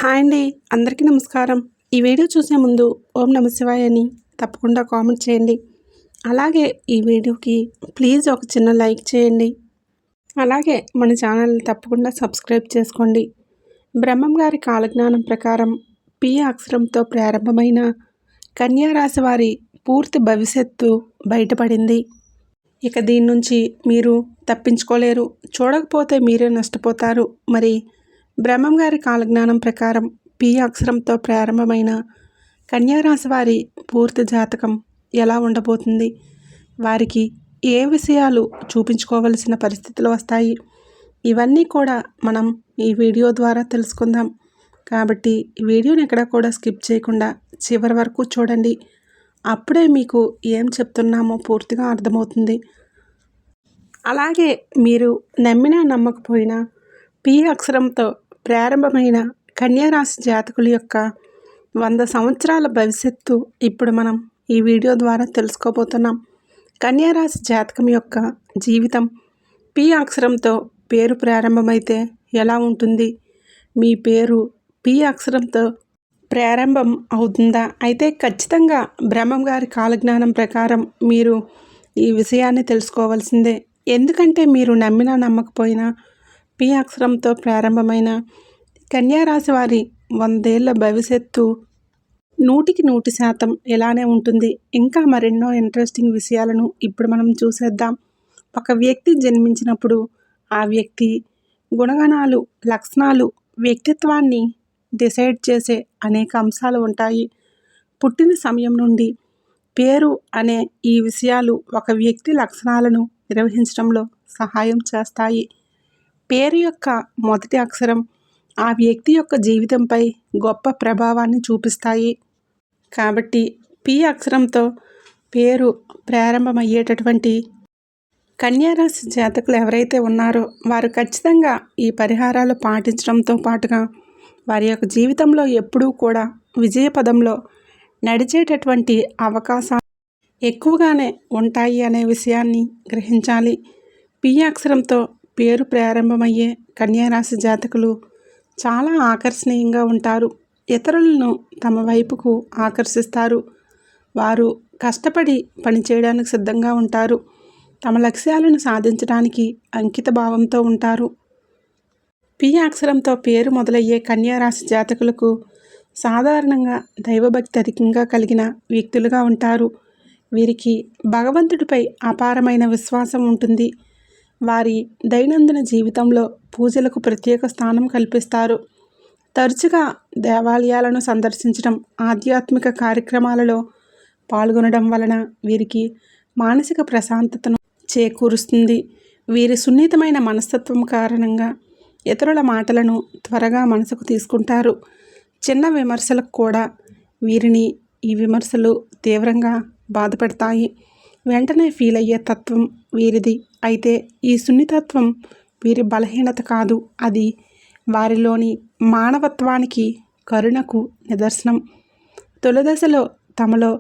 Hi అండి. అందరికీ నమస్కారం. ఈ వీడియో చూసే ముందు ఓం నమ శివాయ అని తప్పకుండా కామెంట్ చేయండి. అలాగే ఈ వీడియోకి ప్లీజ్ ఒక చిన్న లైక్ చేయండి. అలాగే మన ఛానల్ని తప్పకుండా సబ్స్క్రైబ్ చేసుకోండి. బ్రహ్మం గారి కాలజ్ఞానం ప్రకారం పి అక్షరంతో ప్రారంభమైన కన్యా రాశి వారి పూర్తి భవిష్యత్తు బయటపడింది. ఇక దీని నుంచి మీరు తప్పించుకోలేరు. చూడకపోతే మీరే నష్టపోతారు. మరి బ్రహ్మం గారి కాలజ్ఞానం ప్రకారం పి అక్షరంతో ప్రారంభమైన కన్యా రాశి వారి పూర్తి జాతకం ఎలా ఉండబోతుంది, వారికి ఏ విషయాలు చూపించుకోవలసిన పరిస్థితులు వస్తాయి, ఇవన్నీ కూడా మనం ఈ వీడియో ద్వారా తెలుసుకుందాం. కాబట్టి ఈ వీడియోని ఎక్కడ కూడా స్కిప్ చేయకుండా చివరి వరకు చూడండి. అప్పుడే మీకు ఏం చెప్తున్నామో పూర్తిగా అర్థమవుతుంది. అలాగే మీరు నమ్మినా నమ్మకపోయినా పి అక్షరంతో ప్రారంభమైన కన్యా రాశి జాతకుల యొక్క 100 సంవత్సరాల భవిష్యత్తు ఇప్పుడు మనం ఈ వీడియో ద్వారా తెలుసుకోబోతున్నాం. కన్యా రాశి జాతకం యొక్క జీవితం పి అక్షరంతో పేరు ప్రారంభమైతే ఎలా ఉంటుంది, మీ పేరు పి అక్షరంతో ప్రారంభం అవుతుందా? అయితే ఖచ్చితంగా బ్రహ్మం గారి కాలజ్ఞానం ప్రకారం మీరు ఈ విషయాన్ని తెలుసుకోవాల్సిందే. ఎందుకంటే మీరు నమ్మినా నమ్మకపోయినా పి అక్షరంతో ప్రారంభమైన కన్యా రాశి వారి 100 ఏళ్ల భవిష్యత్తు 100% ఇలానే ఉంటుంది. ఇంకా మరెన్నో ఇంట్రెస్టింగ్ విషయాలను ఇప్పుడు మనం చూసేద్దాం. ఒక వ్యక్తి జన్మించినప్పుడు ఆ వ్యక్తి గుణగణాలు, లక్షణాలు, వ్యక్తిత్వాన్ని డిసైడ్ చేసే అనేక అంశాలు ఉంటాయి. పుట్టిన సమయం నుండి పేరు అనే ఈ విషయాలు ఒక వ్యక్తి లక్షణాలను నిర్వహించడంలో సహాయం చేస్తాయి. పేరు యొక్క మొదటి అక్షరం ఆ వ్యక్తి యొక్క జీవితంపై గొప్ప ప్రభావాన్ని చూపిస్తాయి. కాబట్టి పి అక్షరంతో పేరు ప్రారంభమయ్యేటటువంటి కన్యా రాశి జాతకులు ఎవరైతే ఉన్నారో వారు ఖచ్చితంగా ఈ పరిహారాలు పాటించడంతో పాటుగా వారి యొక్క జీవితంలో ఎప్పుడూ కూడా విజయపదంలో నడిచేటటువంటి అవకాశాలు ఎక్కువగానే ఉంటాయి అనే విషయాన్ని గ్రహించాలి. పి అక్షరంతో పేరు ప్రారంభమయ్యే కన్యా రాశి జాతకులు చాలా ఆకర్షణీయంగా ఉంటారు. ఇతరులను తమ వైపుకు ఆకర్షిస్తారు. వారు కష్టపడి పనిచేయడానికి సిద్ధంగా ఉంటారు. తమ లక్ష్యాలను సాధించడానికి అంకిత భావంతో ఉంటారు. పి అక్షరంతో పేరు మొదలయ్యే కన్యా రాశి జాతకులకు సాధారణంగా దైవభక్తి అధికంగా కలిగిన వ్యక్తులుగా ఉంటారు. వీరికి భగవంతుడిపై అపారమైన విశ్వాసం ఉంటుంది. వారి దైనందిన జీవితంలో పూజలకు ప్రత్యేక స్థానం కల్పిస్తారు. తరచుగా దేవాలయాలను సందర్శించడం, ఆధ్యాత్మిక కార్యక్రమాలలో పాల్గొనడం వలన వీరికి మానసిక ప్రశాంతతను చేకూరుస్తుంది. వీరి సున్నితమైన మనస్తత్వం కారణంగా ఇతరుల మాటలను త్వరగా మనసుకు తీసుకుంటారు. చిన్న విమర్శలకు కూడా వీరిని ఈ విమర్శలు తీవ్రంగా బాధపెడతాయి. వెంటనే ఫీల్ అయ్యే తత్వం వీరిది. అయితే ఈ సున్నితత్వం వీరి బలహీనత కాదు, అది వారిలోని మానవత్వానికి, కరుణకు నిదర్శనం. తొలిదశలో తమలో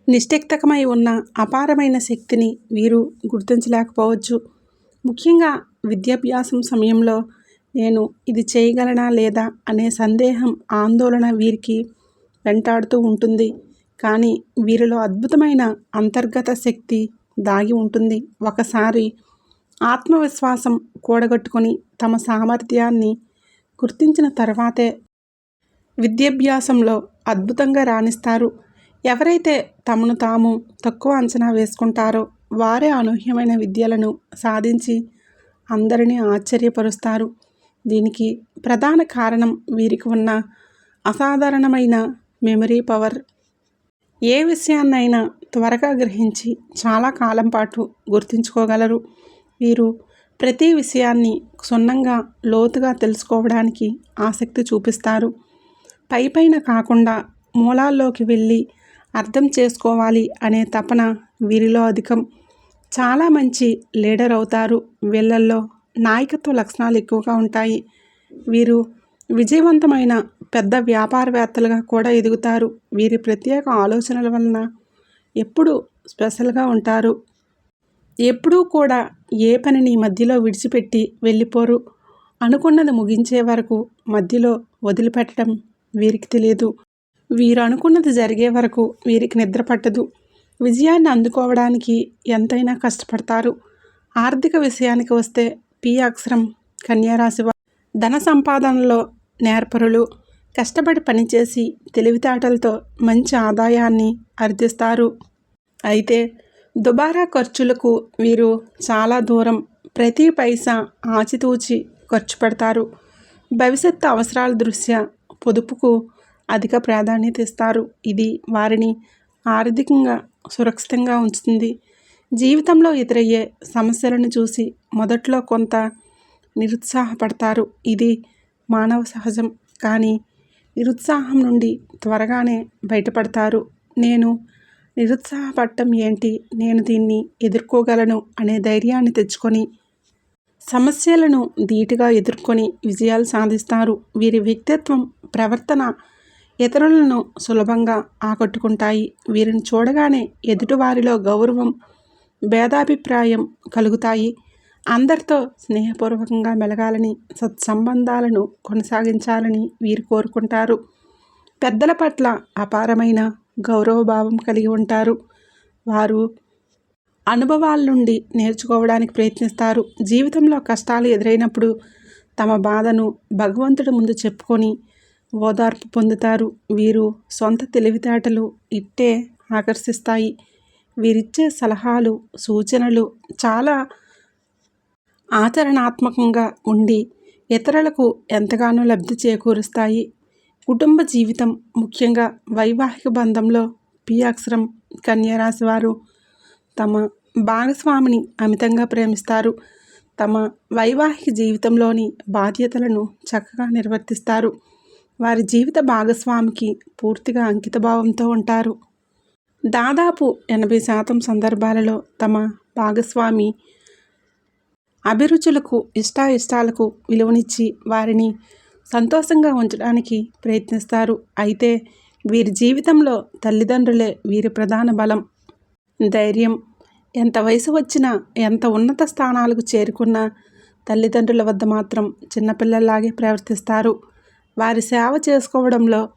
నిష్ఠిక్తమై ఉన్న అపారమైన శక్తిని వీరు గుర్తించలేకపోవచ్చు. ముఖ్యంగా విద్యాభ్యాసం సమయంలో నేను ఇది చేయగలనా లేదా అనే సందేహం, ఆందోళన వీరికి వెంటాడుతూ ఉంటుంది. కానీ వీరిలో అద్భుతమైన అంతర్గత శక్తి దాగి ఉంటుంది. ఒకసారి ఆత్మవిశ్వాసం కూడగట్టుకొని తమ సామర్థ్యాన్ని గుర్తించిన తర్వాతే విద్యాభ్యాసంలో అద్భుతంగా రాణిస్తారు. ఎవరైతే తమను తాము తక్కువ అంచనా వేసుకుంటారో వారే అనూహ్యమైన విద్యలను సాధించి అందరినీ ఆశ్చర్యపరుస్తారు. దీనికి ప్రధాన కారణం వీరికి ఉన్న అసాధారణమైన మెమరీ పవర్. ఏ విషయాన్నైనా త్వరగా గ్రహించి చాలా కాలం పాటు గుర్తుంచుకోగలరు. వీరు ప్రతి విషయాన్ని క్షుణ్ణంగా, లోతుగా తెలుసుకోవడానికి ఆసక్తి చూపిస్తారు. పైపైన కాకుండా మూలాల్లోకి వెళ్ళి అర్థం చేసుకోవాలి అనే తపన వీరిలో అధికం. చాలా మంచి లీడర్ అవుతారు. వీళ్ళల్లో నాయకత్వ లక్షణాలు ఎక్కువగా ఉంటాయి. వీరు విజయవంతమైన పెద్ద వ్యాపారవేత్తలుగా కూడా ఎదుగుతారు. వీరి ప్రత్యేక ఆలోచనల వలన ఎప్పుడూ స్పెషల్గా ఉంటారు. ఎప్పుడూ కూడా ఏ పనిని మధ్యలో విడిచిపెట్టి వెళ్ళిపోరు. అనుకున్నది ముగించే వరకు మధ్యలో వదిలిపెట్టడం వీరికి తెలియదు. వీరు అనుకున్నది జరిగే వరకు వీరికి నిద్ర పట్టదు. విజయాన్ని అందుకోవడానికి ఎంతైనా కష్టపడతారు. ఆర్థిక విషయానికి వస్తే పి అక్షరం కన్యారాశి వారు ధన సంపాదనలో నేర్పరులు. కష్టపడి పనిచేసి తెలివితేటలతో మంచి ఆదాయాన్ని ఆర్జిస్తారు. అయితే దుబారా ఖర్చులకు వీరు చాలా దూరం. ప్రతి పైసా ఆచితూచి ఖర్చు పెడతారు. భవిష్యత్తు అవసరాల దృష్ట్యా పొదుపుకు అధిక ప్రాధాన్యత ఇస్తారు. ఇది వారిని ఆర్థికంగా సురక్షితంగా ఉంచుతుంది. జీవితంలో ఎదురయ్యే సమస్యలను చూసి మొదట్లో కొంత నిరుత్సాహపడతారు. ఇది మానవ సహజం. కానీ నిరుత్సాహం నుండి త్వరగానే బయటపడతారు. నేను నిరుత్సాహపడటం ఏంటి, నేను దీన్ని ఎదుర్కోగలను అనే ధైర్యాన్ని తెచ్చుకొని సమస్యలను ధీటుగా ఎదుర్కొని విజయాలు సాధిస్తారు. వీరి వ్యక్తిత్వం, ప్రవర్తన ఇతరులను సులభంగా ఆకట్టుకుంటాయి. వీరిని చూడగానే ఎదుటివారిలో గౌరవం, భేదాభిప్రాయం కలుగుతాయి. అందరితో స్నేహపూర్వకంగా మెలగాలని, సత్సంబంధాలను కొనసాగించాలని వీరు కోరుకుంటారు. పెద్దల పట్ల అపారమైన గౌరవభావం కలిగి ఉంటారు. వారు అనుభవాల నుండి నేర్చుకోవడానికి ప్రయత్నిస్తారు. జీవితంలో కష్టాలు ఎదురైనప్పుడు తమ బాధను భగవంతుడి ముందు చెప్పుకొని ఓదార్పు పొందుతారు. వీరు సొంత తెలివితేటలు ఇట్టే ఆకర్షిస్తాయి. వీరిచ్చే సలహాలు, సూచనలు చాలా ఆచరణాత్మకంగా ఉండి ఇతరులకు ఎంతగానో లబ్ధి చేకూరుస్తాయి. కుటుంబ జీవితం, ముఖ్యంగా వైవాహిక బంధంలో పి అక్షరం కన్యారాశి వారు తమ భాగస్వామిని అమితంగా ప్రేమిస్తారు. తమ వైవాహిక జీవితంలోని బాధ్యతలను చక్కగా నిర్వర్తిస్తారు. వారి జీవిత భాగస్వామికి పూర్తిగా అంకితభావంతో ఉంటారు. దాదాపు 80% సందర్భాలలో తమ భాగస్వామి అభిరుచులకు, ఇష్టాయిష్టాలకు విలువనిచ్చి వారిని సంతోషంగా ఉంచడానికి ప్రయత్నిస్తారు. అయితే వీరి జీవితంలో తల్లిదండ్రులే వీరి ప్రధాన బలం, ధైర్యం. ఎంత వయసు వచ్చినా, ఎంత ఉన్నత స్థానాలకు చేరుకున్నా తల్లిదండ్రుల వద్ద మాత్రం చిన్నపిల్లల్లాగే ప్రవర్తిస్తారు. వారి సేవ చేసుకోవడంలో,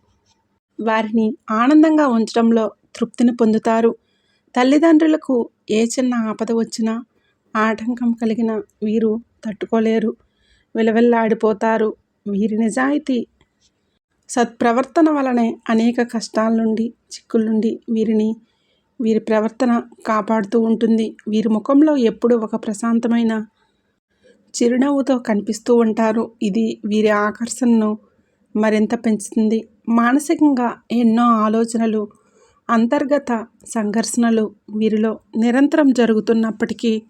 వారిని ఆనందంగా ఉంచడంలో తృప్తిని పొందుతారు. తల్లిదండ్రులకు ఏ చిన్న ఆపద వచ్చినా, ఆటంకం కలిగినా వీరు తట్టుకోలేరు, విలవిల్లాడిపోతారు. వీరి నిజాయితీ, సత్ప్రవర్తన వలనే అనేక కష్టాల నుండి, చిక్కుల నుండి వీరి ప్రవర్తన కాపాడుతూ ఉంటుంది. వీరి ముఖంలో ఎప్పుడూ ఒక ప్రశాంతమైన చిరునవ్వుతో కనిపిస్తూ ఉంటారు. ఇది వీరి ఆకర్షణను మరింత పెంచుతుంది. మానసికంగా ఎన్నో ఆలోచనలు, అంతర్గత సంఘర్షణలు వీరిలో నిరంతరం జరుగుతున్నప్పటికీ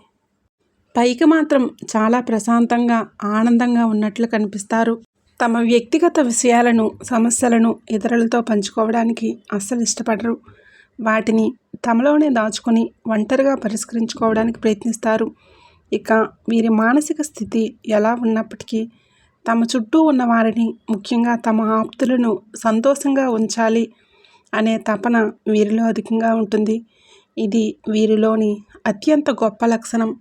పైకి మాత్రం చాలా ప్రశాంతంగా, ఆనందంగా ఉన్నట్లు కనిపిస్తారు. తమ వ్యక్తిగత విషయాలను, సమస్యలను ఇతరులతో పంచుకోవడానికి అస్సలు ఇష్టపడరు. వాటిని తమలోనే దాచుకొని ఒంటరిగా పరిష్కరించుకోవడానికి ప్రయత్నిస్తారు. ఇక వీరి మానసిక స్థితి ఎలా ఉన్నప్పటికీ తమ చుట్టూ ఉన్న వారిని, ముఖ్యంగా తమ ఆప్తులను సంతోషంగా ఉంచాలి అనే తపన వీరిలో అధికంగా ఉంటుంది. ఇది వీరిలోని అత్యంత గొప్ప లక్షణం.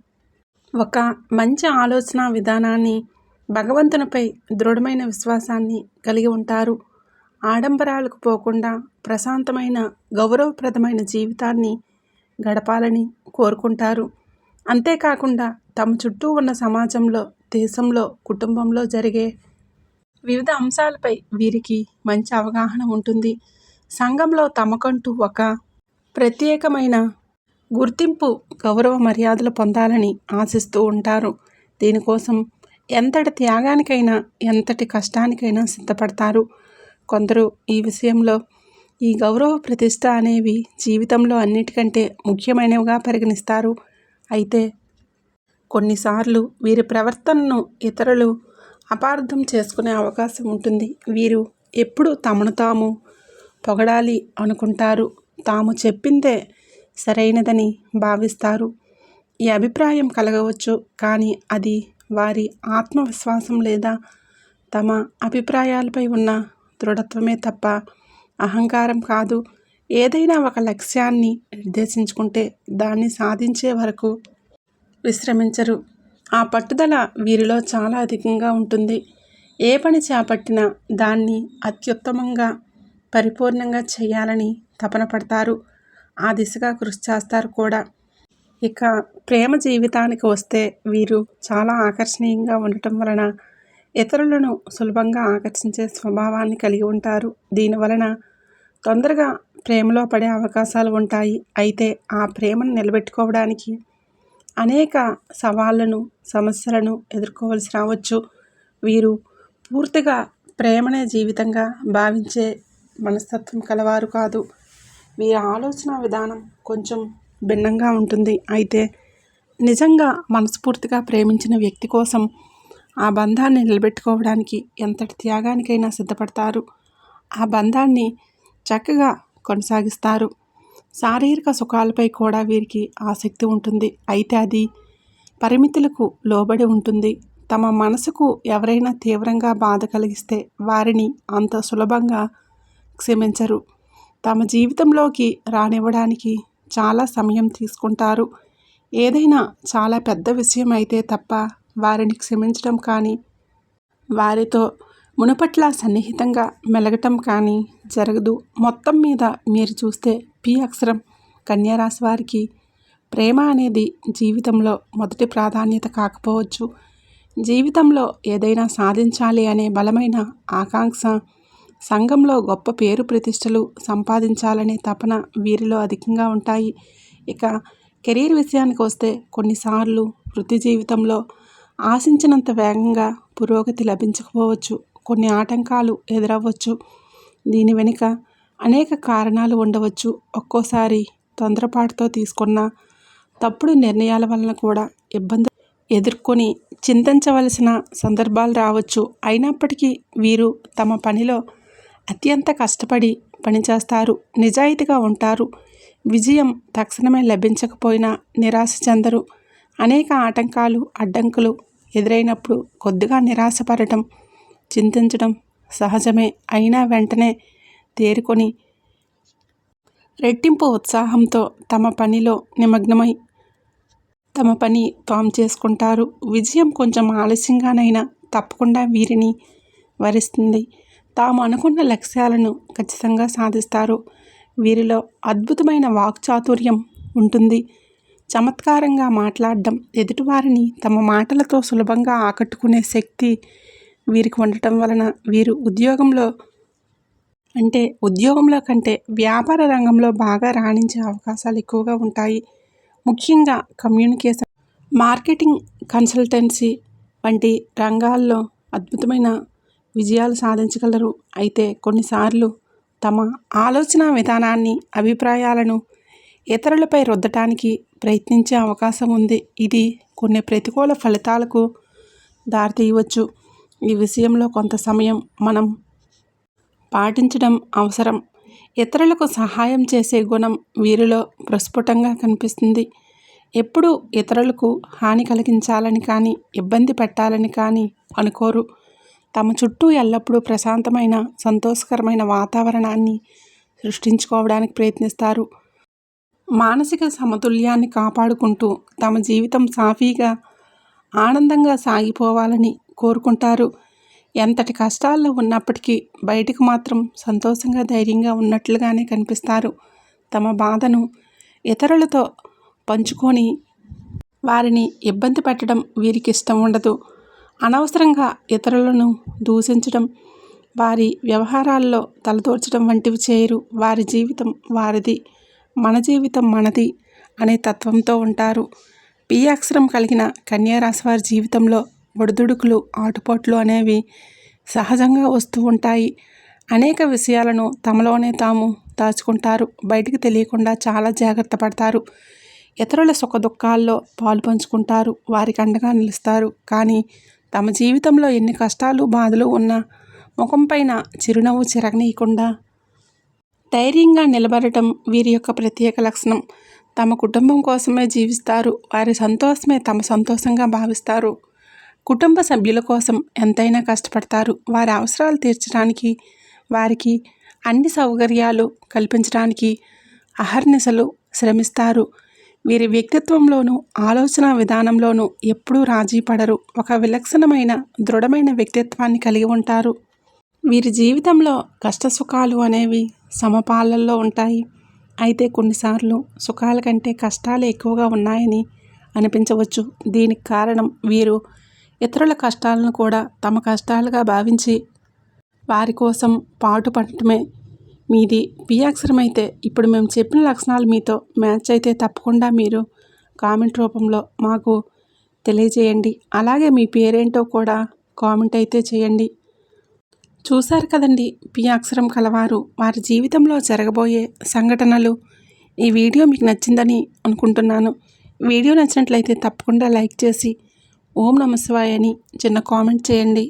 ఒక మంచి ఆలోచన విధానాన్ని, భగవంతునిపై దృఢమైన విశ్వాసాన్ని కలిగి ఉంటారు. ఆడంబరాలకు పోకుండా ప్రశాంతమైన, గౌరవప్రదమైన జీవితాన్ని గడపాలని కోరుకుంటారు. అంతేకాకుండా తమ చుట్టూ ఉన్న సమాజంలో, దేశంలో, కుటుంబంలో జరిగే వివిధ అంశాలపై వీరికి మంచి అవగాహన ఉంటుంది. సంఘంలో తమకంటూ ఒక ప్రత్యేకమైన గుర్తింపు, గౌరవ మర్యాదలు పొందాలని ఆశిస్తూ ఉంటారు. దీనికోసం ఎంతటి త్యాగానికైనా, ఎంతటి కష్టానికైనా సిద్ధపడతారు. కొందరు ఈ విషయంలో ఈ గౌరవ, ప్రతిష్ట అనేవి జీవితంలో అన్నిటికంటే ముఖ్యమైనవిగా పరిగణిస్తారు. అయితే కొన్నిసార్లు వీరి ప్రవర్తనను ఇతరులు అపార్థం చేసుకునే అవకాశం ఉంటుంది. వీరు ఎప్పుడు తమను తాము పొగడాలి అనుకుంటారు. తాము చెప్పిందే సరైనదని భావిస్తారు. ఈ అభిప్రాయం కలగవచ్చు, కానీ అది వారి ఆత్మవిశ్వాసం లేదా తమ అభిప్రాయాలపై ఉన్న దృఢత్వమే తప్ప అహంకారం కాదు. ఏదైనా ఒక లక్ష్యాన్ని నిర్దేశించుకుంటే దాన్ని సాధించే వరకు విశ్రమించరు. ఆ పట్టుదల వీరిలో చాలా అధికంగా ఉంటుంది. ఏ పని చేపట్టినా దాన్ని అత్యుత్తమంగా పరిపూర్ణంగా చేయాలని తపన పడతారు. ఆ దిశగా కృషి చేస్తారు కూడా. ఇక ప్రేమ జీవితానికి వస్తే వీరు చాలా ఆకర్షణీయంగా ఉండటం వలన ఇతరులను సులభంగా ఆకర్షించే స్వభావాన్ని కలిగి ఉంటారు. దీనివలన తొందరగా ప్రేమలో పడే అవకాశాలు ఉంటాయి. అయితే ఆ ప్రేమను నిలబెట్టుకోవడానికి అనేక సవాళ్లను, సమస్యలను ఎదుర్కోవలసి రావచ్చు. వీరు పూర్తిగా ప్రేమనే జీవితంగా భావించే మనస్తత్వం కలవారు కాదు. వీరి ఆలోచన విధానం కొంచెం భిన్నంగా ఉంటుంది. అయితే నిజంగా మనస్ఫూర్తిగా ప్రేమించిన వ్యక్తి కోసం ఆ బంధాన్ని నిలబెట్టుకోవడానికి ఎంతటి త్యాగానికైనా సిద్ధపడతారు. ఆ బంధాన్ని చక్కగా కొనసాగిస్తారు. శారీరక సుఖాలపై కూడా వీరికి ఆసక్తి ఉంటుంది. అయితే అది పరిమితులకు లోబడి ఉంటుంది. తమ మనసుకు ఎవరైనా తీవ్రంగా బాధ కలిగిస్తే వారిని అంత సులభంగా క్షమించరు. తమ జీవితంలోకి రానివ్వడానికి చాలా సమయం తీసుకుంటారు. ఏదైనా చాలా పెద్ద విషయం అయితే తప్ప వారిని క్షమించడం కానీ వారితో మునుపట్లా సన్నిహితంగా మెలగటం కానీ జరగదు. మొత్తం మీద మీరు చూస్తే పి అక్షరం కన్యారాశి వారికి ప్రేమ అనేది జీవితంలో మొదటి ప్రాధాన్యత కాకపోవచ్చు. జీవితంలో ఏదైనా సాధించాలి అనే బలమైన ఆకాంక్ష, సంఘంలో గొప్ప పేరు ప్రతిష్టలు సంపాదించాలనే తపన వీరిలో అధికంగా ఉంటాయి. ఇక కెరీర్ విషయానికి వస్తే కొన్నిసార్లు వృత్తి జీవితంలో ఆశించినంత వేగంగా పురోగతి లభించకపోవచ్చు. కొన్ని ఆటంకాలు ఎదురవ్వచ్చు. దీని వెనుక అనేక కారణాలు ఉండవచ్చు. ఒక్కోసారి తొందరపాటుతో తీసుకున్న తప్పుడు నిర్ణయాల వలన కూడా ఇబ్బంది ఎదుర్కొని చింతించవలసిన సందర్భాలు రావచ్చు. అయినప్పటికీ వీరు తమ పనిలో అత్యంత కష్టపడి పనిచేస్తారు, నిజాయితీగా ఉంటారు. విజయం తక్షణమే లభించకపోయినా నిరాశ చెందరు. అనేక ఆటంకాలు, అడ్డంకులు ఎదురైనప్పుడు కొద్దిగా నిరాశపడటం, చింతించడం సహజమే. అయినా వెంటనే తేరుకొని రెట్టింపు ఉత్సాహంతో తమ పనిలో నిమగ్నమై తమ పని తాము చేసుకుంటారు. విజయం కొంచెం ఆలస్యంగానైనా తప్పకుండా వీరిని వరిస్తుంది. తాము అనుకున్న లక్ష్యాలను ఖచ్చితంగా సాధిస్తారు. వీరిలో అద్భుతమైన వాక్చాతుర్యం ఉంటుంది. చమత్కారంగా మాట్లాడడం, ఎదుటివారిని తమ మాటలతో సులభంగా ఆకట్టుకునే శక్తి వీరికి ఉండటం వలన వీరు ఉద్యోగంలో కంటే వ్యాపార రంగంలో బాగా రాణించే అవకాశాలు ఎక్కువగా ఉంటాయి. ముఖ్యంగా కమ్యూనికేషన్, మార్కెటింగ్, కన్సల్టెన్సీ వంటి రంగాల్లో అద్భుతమైన విజయాలు సాధించగలరు. అయితే కొన్నిసార్లు తమ ఆలోచన విధానాన్ని, అభిప్రాయాలను ఇతరులపై రుద్దటానికి ప్రయత్నించే అవకాశం ఉంది. ఇది కొన్ని ప్రతికూల ఫలితాలకు దారితీయవచ్చు. ఈ విషయంలో కొంత సమయం మనం పాటించడం అవసరం. ఇతరులకు సహాయం చేసే గుణం వీరిలో ప్రస్ఫుటంగా కనిపిస్తుంది. ఎప్పుడూ ఇతరులకు హాని కలిగించాలని కానీ, ఇబ్బంది పెట్టాలని కానీ అనుకోరు. తమ చుట్టూ ఎల్లప్పుడూ ప్రశాంతమైన, సంతోషకరమైన వాతావరణాన్ని సృష్టించుకోవడానికి ప్రయత్నిస్తారు. మానసిక సమతుల్యాన్ని కాపాడుకుంటూ తమ జీవితం సాఫీగా, ఆనందంగా సాగిపోవాలని కోరుకుంటారు. ఎంతటి కష్టాల్లో ఉన్నప్పటికీ బయటకు మాత్రం సంతోషంగా, ధైర్యంగా ఉన్నట్లుగానే కనిపిస్తారు. తమ బాధను ఇతరులతో పంచుకొని వారిని ఇబ్బంది పెట్టడం వీరికి ఇష్టం ఉండదు. అనవసరంగా ఇతరులను దూషించడం, వారి వ్యవహారాల్లో తలదూర్చడం వంటివి చేయరు. వారి జీవితం వారిది, మన జీవితం మనది అనే తత్వంతో ఉంటారు. పి అక్షరం కలిగిన కన్యారాశి వారి జీవితంలో ఒడిదుడుకులు, ఆటుపోట్లు అనేవి సహజంగా వస్తూ ఉంటాయి. అనేక విషయాలను తమలోనే తాము దాచుకుంటారు. బయటికి తెలియకుండా చాలా జాగ్రత్త పడతారు. ఇతరుల సుఖదుఖాల్లో పాలు పంచుకుంటారు, వారికి అండగా నిలుస్తారు. కానీ తమ జీవితంలో ఎన్ని కష్టాలు, బాధలు ఉన్నా ముఖంపైన చిరునవ్వు చెరగనీయకుండా ధైర్యంగా నిలబడటం వీరి యొక్క ప్రత్యేక లక్షణం. తమ కుటుంబం కోసమే జీవిస్తారు. వారి సంతోషమే తమ సంతోషంగా భావిస్తారు. కుటుంబ సభ్యుల కోసం ఎంతైనా కష్టపడతారు. వారి అవసరాలు తీర్చడానికి, వారికి అన్ని సౌకర్యాలు కల్పించడానికి అహర్నిశలు శ్రమిస్తారు. వీరి వ్యక్తిత్వంలోనూ ఆలోచన విధానంలోనూ ఎప్పుడూ రాజీ పడరు. ఒక విలక్షణమైన దృఢమైన వ్యక్తిత్వాన్ని కలిగి ఉంటారు. వీరి జీవితంలో కష్టసుఖాలు అనేవి సమపాలల్లో ఉంటాయి. అయితే కొన్నిసార్లు సుఖాల కంటే కష్టాలు ఎక్కువగా ఉన్నాయని అనిపించవచ్చు. దీనికి కారణం వీరు ఇతరుల కష్టాలను కూడా తమ కష్టాలుగా భావించి వారి కోసం పాటుపడటమే. మీది పి అక్షరం అయితే ఇప్పుడు మేము చెప్పిన లక్షణాలు మీతో మ్యాచ్ అయితే తప్పకుండా మీరు కామెంట్ రూపంలో మాకు తెలియజేయండి. అలాగే మీ పేరేంటో కూడా కామెంట్ అయితే చేయండి. చూశారు కదండి, పి అక్షరం కలవారు వారి జీవితంలో జరగబోయే సంఘటనలు. ఈ వీడియో మీకు నచ్చిందని అనుకుంటున్నాను. వీడియో నచ్చినట్లయితే తప్పకుండా లైక్ చేసి ఓం నమః శివాయ అని చిన్న కామెంట్ చేయండి.